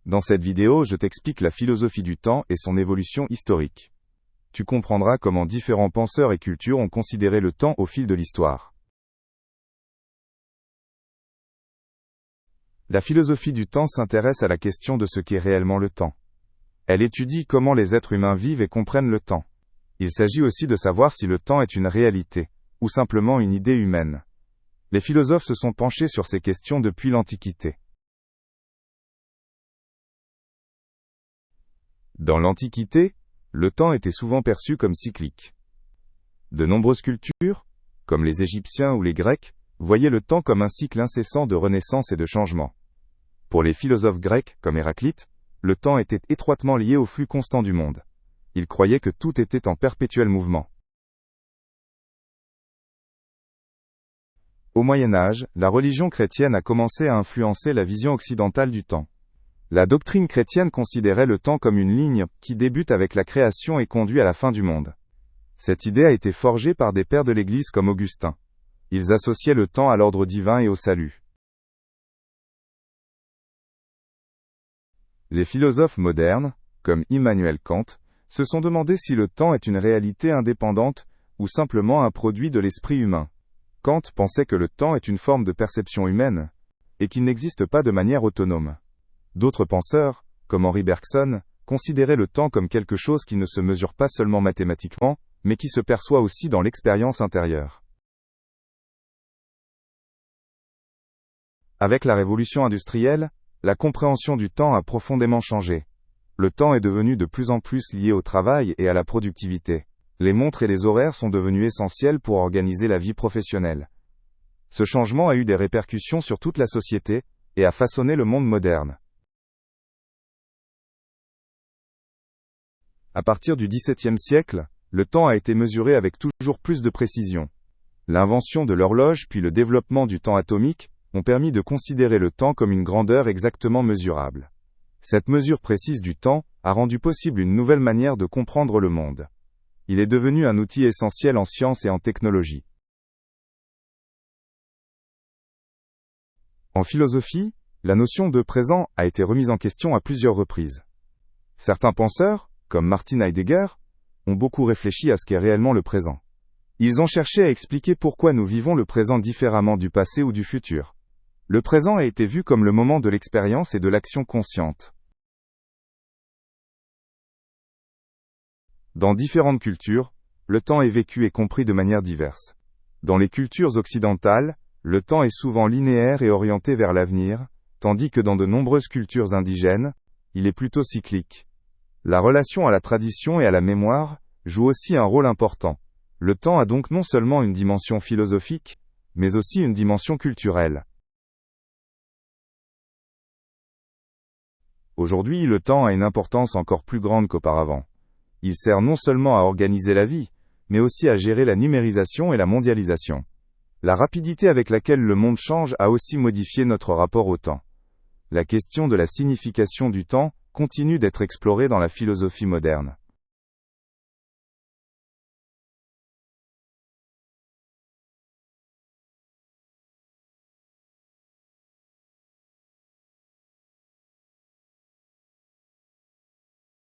Dans cette vidéo, je t'explique la philosophie du temps et son évolution historique. Tu comprendras comment différents penseurs et cultures ont considéré le temps au fil de l'histoire. La philosophie du temps s'intéresse à la question de ce qu'est réellement le temps. Elle étudie comment les êtres humains vivent et comprennent le temps. Il s'agit aussi de savoir si le temps est une réalité, ou simplement une idée humaine. Les philosophes se sont penchés sur ces questions depuis l'Antiquité. Dans l'Antiquité, le temps était souvent perçu comme cyclique. De nombreuses cultures, comme les Égyptiens ou les Grecs, voyaient le temps comme un cycle incessant de renaissance et de changement. Pour les philosophes grecs, comme Héraclite, le temps était étroitement lié au flux constant du monde. Ils croyaient que tout était en perpétuel mouvement. Au Moyen Âge, la religion chrétienne a commencé à influencer la vision occidentale du temps. La doctrine chrétienne considérait le temps comme une ligne qui débute avec la création et conduit à la fin du monde. Cette idée a été forgée par des pères de l'Église comme Augustin. Ils associaient le temps à l'ordre divin et au salut. Les philosophes modernes, comme Immanuel Kant, se sont demandé si le temps est une réalité indépendante ou simplement un produit de l'esprit humain. Kant pensait que le temps est une forme de perception humaine et qu'il n'existe pas de manière autonome. D'autres penseurs, comme Henri Bergson, considéraient le temps comme quelque chose qui ne se mesure pas seulement mathématiquement, mais qui se perçoit aussi dans l'expérience intérieure. Avec la révolution industrielle, la compréhension du temps a profondément changé. Le temps est devenu de plus en plus lié au travail et à la productivité. Les montres et les horaires sont devenus essentiels pour organiser la vie professionnelle. Ce changement a eu des répercussions sur toute la société et a façonné le monde moderne. À partir du XVIIe siècle, le temps a été mesuré avec toujours plus de précision. L'invention de l'horloge puis le développement du temps atomique ont permis de considérer le temps comme une grandeur exactement mesurable. Cette mesure précise du temps a rendu possible une nouvelle manière de comprendre le monde. Il est devenu un outil essentiel en sciences et en technologie. En philosophie, la notion de présent a été remise en question à plusieurs reprises. Certains penseurs, comme Martin Heidegger, ont beaucoup réfléchi à ce qu'est réellement le présent. Ils ont cherché à expliquer pourquoi nous vivons le présent différemment du passé ou du futur. Le présent a été vu comme le moment de l'expérience et de l'action consciente. Dans différentes cultures, le temps est vécu et compris de manière diverse. Dans les cultures occidentales, le temps est souvent linéaire et orienté vers l'avenir, tandis que dans de nombreuses cultures indigènes, il est plutôt cyclique. La relation à la tradition et à la mémoire joue aussi un rôle important. Le temps a donc non seulement une dimension philosophique, mais aussi une dimension culturelle. Aujourd'hui, le temps a une importance encore plus grande qu'auparavant. Il sert non seulement à organiser la vie, mais aussi à gérer la numérisation et la mondialisation. La rapidité avec laquelle le monde change a aussi modifié notre rapport au temps. La question de la signification du temps continue d'être explorée dans la philosophie moderne.